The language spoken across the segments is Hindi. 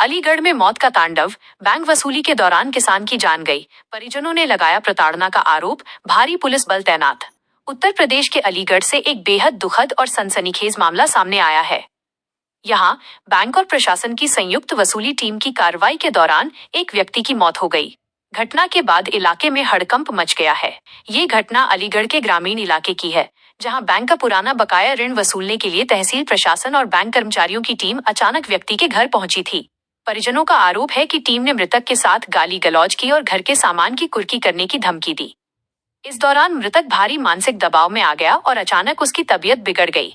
अलीगढ़ में मौत का तांडव, बैंक वसूली के दौरान किसान की जान गई, परिजनों ने लगाया प्रताड़ना का आरोप, भारी पुलिस बल तैनात। उत्तर प्रदेश के अलीगढ़ से एक बेहद दुखद और सनसनीखेज मामला सामने आया है। यहाँ बैंक और प्रशासन की संयुक्त वसूली टीम की कार्रवाई के दौरान एक व्यक्ति की मौत हो गई। घटना के बाद इलाके में हड़कंप मच गया है। ये घटना अलीगढ़ के ग्रामीण इलाके की है, जहां बैंक का पुराना बकाया ऋण वसूलने के लिए तहसील प्रशासन और बैंक कर्मचारियों की टीम अचानक व्यक्ति के घर पहुंची थी। परिजनों का आरोप है कि टीम ने मृतक के साथ गाली गलौज की और घर के सामान की कुर्की करने की धमकी दी। इस दौरान मृतक भारी मानसिक दबाव में आ गया और अचानक उसकी तबीयत बिगड़ गई।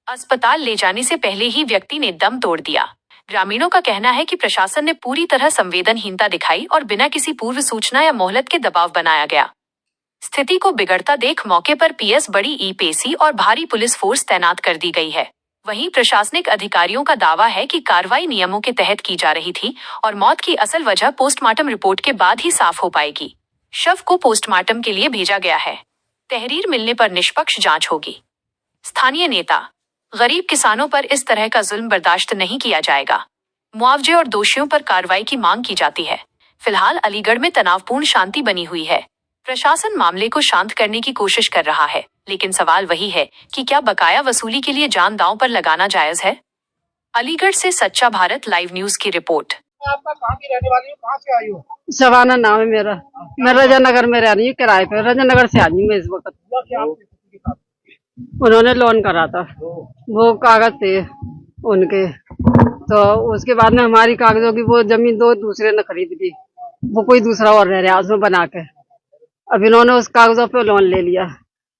अस्पताल ले जाने से पहले ही व्यक्ति ने दम तोड़ दिया। ग्रामीणों का कहना है कि प्रशासन ने पूरी तरह संवेदनहीनता दिखाई और बिना किसी पूर्व सूचना या मोहलत के दबाव बनाया गया। स्थिति को बिगड़ता देख मौके पर पीएस, बड़ी ईपीसी और भारी पुलिस फोर्स तैनात कर दी गई है। वहीं प्रशासनिक अधिकारियों का दावा है कि कार्रवाई नियमों के तहत की जा रही थी और मौत की असल वजह पोस्टमार्टम रिपोर्ट के बाद ही साफ हो पाएगी। शव को पोस्टमार्टम के लिए भेजा गया है। तहरीर मिलने पर निष्पक्ष जांच होगी। स्थानीय नेता, गरीब किसानों पर इस तरह का जुल्म बर्दाश्त नहीं किया जाएगा। मुआवजे और दोषियों पर कार्रवाई की मांग की जाती है। फिलहाल अलीगढ़ में तनावपूर्ण शांति बनी हुई है। प्रशासन मामले को शांत करने की कोशिश कर रहा है, लेकिन सवाल वही है कि क्या बकाया वसूली के लिए जान दांव पर लगाना जायज है? अलीगढ़ से सच्चा भारत लाइव न्यूज की रिपोर्ट। आपका कहाँ की रहने वाली हो, कहाँ से आई हो? शबाना नाम है मेरा। मैं रजानगर में रह रही हूँ, किराए पे। रजानगर से आई हूँ मैं इस वक्त। उन्होंने लोन करा था, वो कागज थे उनके, तो उसके बाद में हमारी कागजों की वो जमीन दो दूसरे ने खरीद ली। वो कोई दूसरा और रह रहा उसमें बना के। अब इन्होंने उस कागजों पे लोन ले लिया।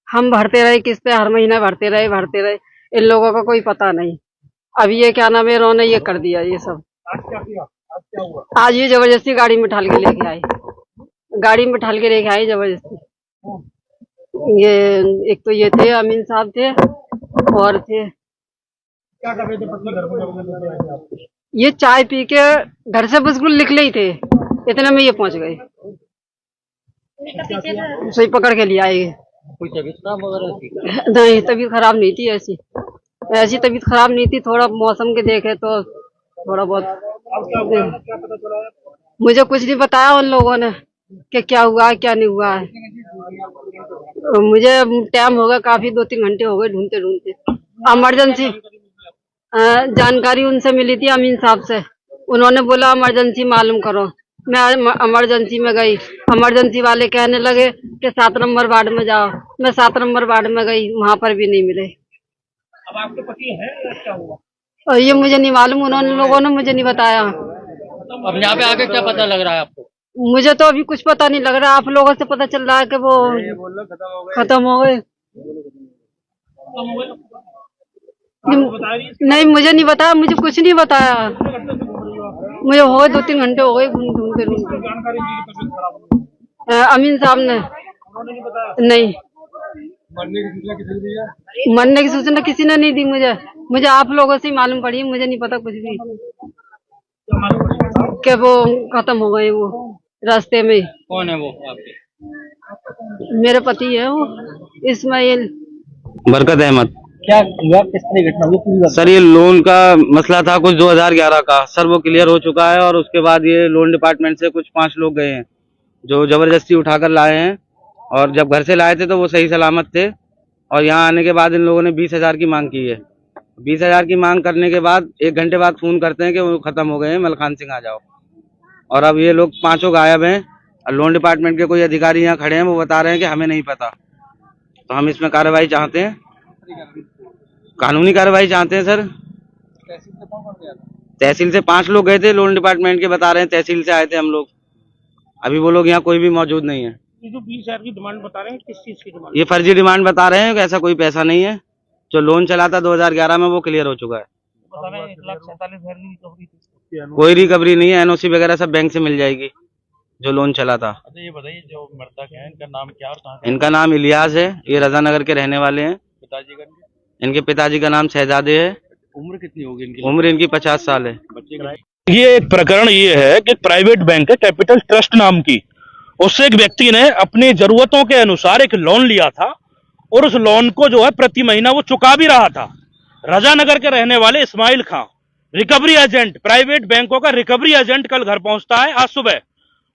हम भरते रहे किस्तें, हर महीने भरते रहे। इन लोगों का कोई पता नहीं। अब ये क्या नाम है, इन्होंने ये कर दिया ये सब। आज क्या किया? आज क्या हुआ? आज ये जबरदस्ती गाड़ी में ढाल के लेके आई। जबरदस्ती। ये एक तो ये थे, अमीन साहब थे और थे। क्या कर रहे थे पत्नी घर में? ये चाय पी के घर से बिल्कुल निकले ही थे, इतने में ये पहुंच गए। सही पकड़ के लिया आए। कोई तबीयत खराब वगैरह? नहीं, तबीयत खराब नहीं थी। ऐसी तबीयत खराब नहीं थी। थोड़ा मौसम के देखे तो थोड़ा बहुत। अब क्या हुआ? क्या पता चला? मुझे कुछ नहीं बताया उन लोगों ने कि क्या हुआ है क्या नहीं हुआ है। मुझे टाइम हो गया काफी, 2-3 घंटे हो गए ढूंढते। इमरजेंसी जानकारी उनसे मिली थी, अमीन साहब से। उन्होंने बोला इमरजेंसी मालूम करो। मैं इमरजेंसी में गई। इमरजेंसी वाले कहने लगे कि 7 नंबर वार्ड में जाओ। मैं 7 नंबर वार्ड में गई, वहां पर भी नहीं मिले। अब आपके पति है या क्या हुआ? और ये मुझे नहीं मालूम, उन्होंने लोगों ने मुझे नहीं बताया। अब यहाँ पे आके क्या पता लग रहा है आपको? मुझे तो अभी कुछ पता नहीं लग रहा। आप लोगों से पता चल रहा है कि वो खत्म हो गए। नहीं, मुझे नहीं बताया, मुझे कुछ नहीं बताया। मुझे हो गए 2-3 घंटे हो गए ढूंढते। अमीन साहब ने नहीं। मरने की सूचना किसी ने नहीं दी मुझे आप लोगों से ही मालूम पड़ी। मुझे नहीं पता कुछ भी कि वो खत्म हो गए वो रास्ते में। कौन है वो आपके? मेरे पति है वो, इस्माइल बरकत अहमद। क्या हुआ? किस तरह घटना हुई? सर ये लोन का मसला था कुछ 2011 का। सर वो क्लियर हो चुका है और उसके बाद ये लोन डिपार्टमेंट से कुछ 5 लोग गए हैं जो जबरदस्ती उठाकर लाए हैं। और जब घर से लाए थे तो वो सही सलामत थे और यहाँ आने के बाद इन लोगों ने 20,000 की मांग की है। 20,000 की मांग करने के बाद 1 घंटे बाद फोन करते हैं कि वो खत्म हो गए हैं, मलखान सिंह आ जाओ। और अब ये लोग 5 गायब हैं। लोन डिपार्टमेंट के कोई अधिकारी यहाँ खड़े हैं, वो बता रहे हैं कि हमें नहीं पता। तो हम इसमें कार्रवाई चाहते हैं, कानूनी कार्रवाई चाहते हैं सर। तहसील से 5 लोग गए थे, लोन डिपार्टमेंट के बता रहे हैं। तहसील से आए थे हम लोग। अभी वो लोग यहाँ कोई भी मौजूद नहीं है। ये जो 20,000 की डिमांड बता रहे हैं, किस चीज की डिमांड? ये फर्जी डिमांड बता रहे हैं कि ऐसा कोई पैसा नहीं है। जो लोन चला था 2011 में वो क्लियर हो चुका है। बता रहे हैं 1,47,000 की रिकवरी थी। कोई रिकवरी नहीं है। एनओसी वगैरह सब बैंक से मिल जाएगी जो लोन चला था। अच्छा ये बताइए, जो मृतक है इनका नाम क्या और कहाँ? इनका नाम इलियास है। ये रजानगर के रहने वाले हैं। पिताजी का? इनके पिताजी का नाम शहजादे है। उम्र कितनी होगी इनकी? उम्र इनकी 50 साल है। ये एक प्रकरण ये है कि प्राइवेट बैंक है कैपिटल ट्रस्ट नाम की, उससे एक व्यक्ति ने अपनी जरूरतों के अनुसार एक लोन लिया था और उस लोन को जो है प्रति महीना वो चुका भी रहा था। रजानगर के रहने वाले इस्माइल खां, रिकवरी एजेंट, प्राइवेट बैंकों का रिकवरी एजेंट कल घर पहुंचता है आज सुबह,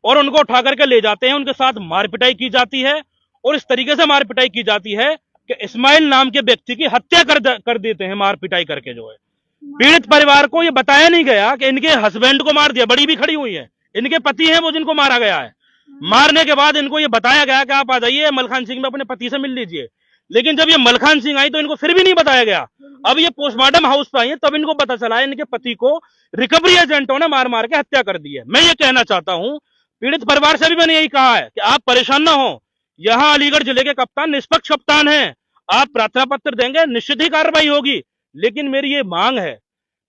और उनको उठा करके ले जाते हैं, उनके साथ मारपिटाई की जाती है, और इस तरीके से मारपिटाई की जाती है कि इस्माइल नाम के व्यक्ति की हत्या कर देते हैं मारपिटाई करके। जो है पीड़ित परिवार को ये बताया नहीं गया कि इनके हस्बैंड को मार दिया, बड़ी भी खड़ी हुई है, इनके पति हैं वो जिनको मारा गया है। मारने के बाद इनको ये बताया गया कि आप आ जाइए मलखान सिंह में अपने पति से मिल लीजिए, लेकिन जब ये मलखान सिंह आई तो इनको फिर भी नहीं बताया गया। अब ये पोस्टमार्टम हाउस पे आई है, तब इनको पता चला इनके पति को रिकवरी एजेंटों ने मार मार के हत्या कर दी है। मैं ये कहना चाहता हूं पीड़ित परिवार से भी मैंने यही कहा है कि आप परेशान ना हो, यहाँ अलीगढ़ जिले के कप्तान निष्पक्ष कप्तान हैं, आप प्रार्थना पत्र देंगे, निश्चित ही कार्रवाई होगी। लेकिन मेरी ये मांग है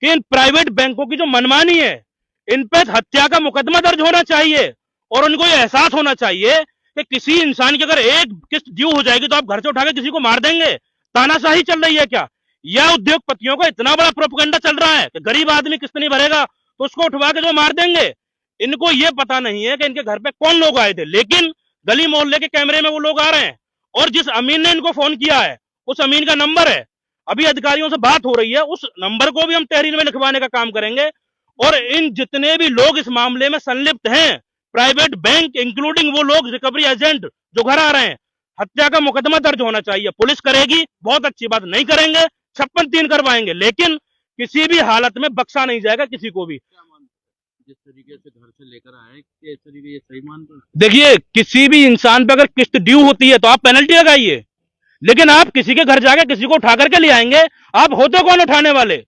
कि इन प्राइवेट बैंकों की जो मनमानी है, इन पे हत्या का मुकदमा दर्ज होना चाहिए, और उनको ये एहसास होना चाहिए कि किसी इंसान की अगर एक किस्त ड्यू हो जाएगी तो आप घर से उठा के किसी को मार देंगे। तानाशाही चल रही है क्या? या उद्योगपतियों का इतना बड़ा प्रोपेगेंडा चल रहा है कि गरीब आदमी किस्त नहीं भरेगा तो उसको उठवा के जो मार देंगे। इनको ये पता नहीं है कि इनके घर पे कौन लोग आए थे, लेकिन गली मोहल्ले के कैमरे में वो लोग आ रहे हैं, और जिस अमीन ने इनको फोन किया है उस अमीन का नंबर है, अभी अधिकारियों से बात हो रही है, उस नंबर को भी हम तहरीर में लिखवाने का काम करेंगे। और इन जितने भी लोग इस मामले में संलिप्त हैं, प्राइवेट बैंक इंक्लूडिंग वो लोग रिकवरी एजेंट जो घर आ रहे हैं, हत्या का मुकदमा दर्ज होना चाहिए। पुलिस करेगी, बहुत अच्छी बात, नहीं करेंगे 56-3 करवाएंगे, लेकिन किसी भी हालत में बख्शा नहीं जाएगा किसी को भी। जिस तरीके से घर से लेकर आए, इस तरीके ये सही मानते हैं? देखिए, किसी भी इंसान पे अगर किस्त ड्यू होती है तो आप पेनल्टी लगाइए, लेकिन आप किसी के घर जाके किसी को उठा करके ले आएंगे, आप होते कौन उठाने वाले?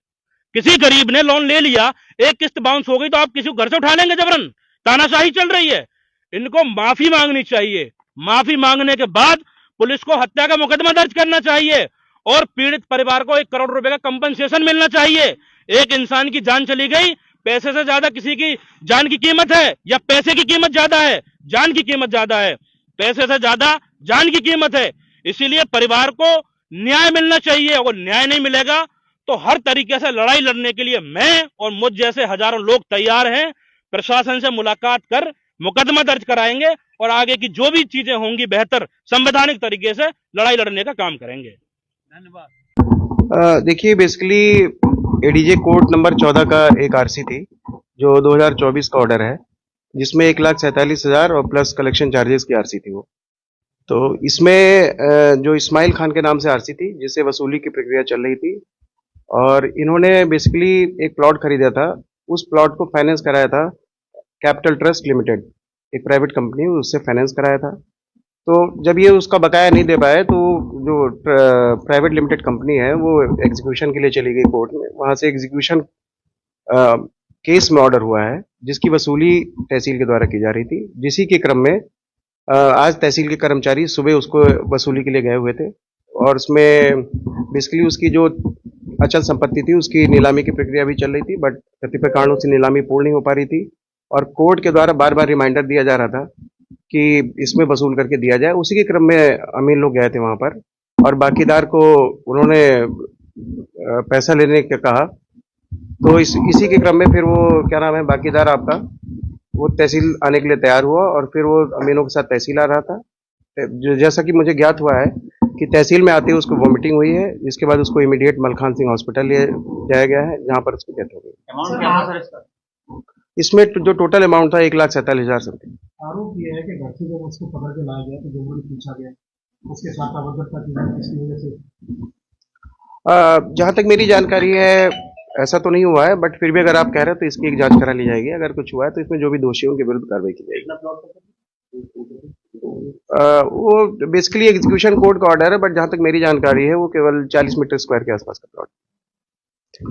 किसी गरीब ने लोन ले लिया, एक किस्त बाउंस हो गई तो आप किसी को घर से उठा लेंगे जबरन? तानाशाही चल रही है। इनको माफी मांगनी चाहिए, माफी मांगने के बाद पुलिस को हत्या का मुकदमा दर्ज करना चाहिए, और पीड़ित परिवार को 1 करोड़ रुपए का कंपनसेशन मिलना चाहिए। एक इंसान की जान चली गई, पैसे से ज्यादा किसी की जान की कीमत है, या पैसे की कीमत ज्यादा है? जान की कीमत ज्यादा है, पैसे से ज्यादा जान की कीमत है। इसीलिए परिवार को न्याय मिलना चाहिए, और न्याय नहीं मिलेगा तो हर तरीके से लड़ाई लड़ने के लिए मैं और मुझ जैसे हजारों लोग तैयार हैं। प्रशासन से मुलाकात कर मुकदमा दर्ज कराएंगे, और आगे की जो भी चीजें होंगी बेहतर संवैधानिक तरीके से लड़ाई लड़ने का काम करेंगे। धन्यवाद। देखिए, बेसिकली एडीजे कोर्ट नंबर 14 का एक आरसी थी जो 2024 का ऑर्डर है, जिसमें 1,47,000 और प्लस कलेक्शन चार्जेस की आरसी थी वो। तो इसमें जो इस्माइल खान के नाम से आरसी थी, जिससे वसूली की प्रक्रिया चल रही थी, और इन्होंने बेसिकली एक प्लॉट खरीदा था, उस प्लॉट को फाइनेंस कराया था कैपिटल ट्रस्ट लिमिटेड, एक प्राइवेट कंपनी, उससे फाइनेंस कराया था। तो जब ये उसका बकाया नहीं दे पाए तो जो प्राइवेट लिमिटेड कंपनी है वो एग्जीक्यूशन के लिए चली गई कोर्ट में। वहाँ से एग्जीक्यूशन केस में ऑर्डर हुआ है, जिसकी वसूली तहसील के द्वारा की जा रही थी। जिसी के क्रम में आज तहसील के कर्मचारी सुबह उसको वसूली के लिए गए हुए थे, और उसमें बेसिकली उसकी जो अचल संपत्ति थी उसकी नीलामी की प्रक्रिया भी चल रही थी, बट कतिपय कारणों से नीलामी पूर्ण नहीं हो पा रही थी, और कोर्ट के द्वारा बार बार रिमाइंडर दिया जा रहा था कि इसमें वसूल करके दिया जाए। उसी के क्रम में अमीन लोग गए थे वहां पर, और बाकीदार को उन्होंने पैसा लेने का कहा। तो इसी के क्रम में फिर वो क्या नाम है, बाकीदार आपका, वो तहसील आने के लिए तैयार हुआ, और फिर वो अमीनों के साथ तहसील आ रहा था। जैसा कि मुझे ज्ञात हुआ है कि तहसील में आते ही उसको वॉमिटिंग हुई है, जिसके बाद उसको इमीडिएट मलखान सिंह हॉस्पिटल ले जाया गया है, जहां पर उसकी डेथ हो गई। अमाउंट क्या था सर इसका? इसमें जो टोटल अमाउंट था 1,47,000 समथिंग। आरोप ये है कि घर से जब उसको पकड़ के लाया गया तो जबरन पूछा गया, उसके साथ अभद्रता की गई, इसकी वजह से। जहां तक मेरी जानकारी है ऐसा तो नहीं हुआ है, बट फिर भी अगर आप कह रहे हैं तो इसकी एक जांच करा ली जाएगी। अगर कुछ हुआ है तो इसमें जो भी दोषी हैं उनके विरुद्ध कार्रवाई की जाएगी। वो बेसिकली एग्जीक्यूशन कोर्ट का ऑर्डर है, बट जहां तक मेरी जानकारी है वो केवल 40 मीटर स्क्वायर के आसपास का प्लॉट है।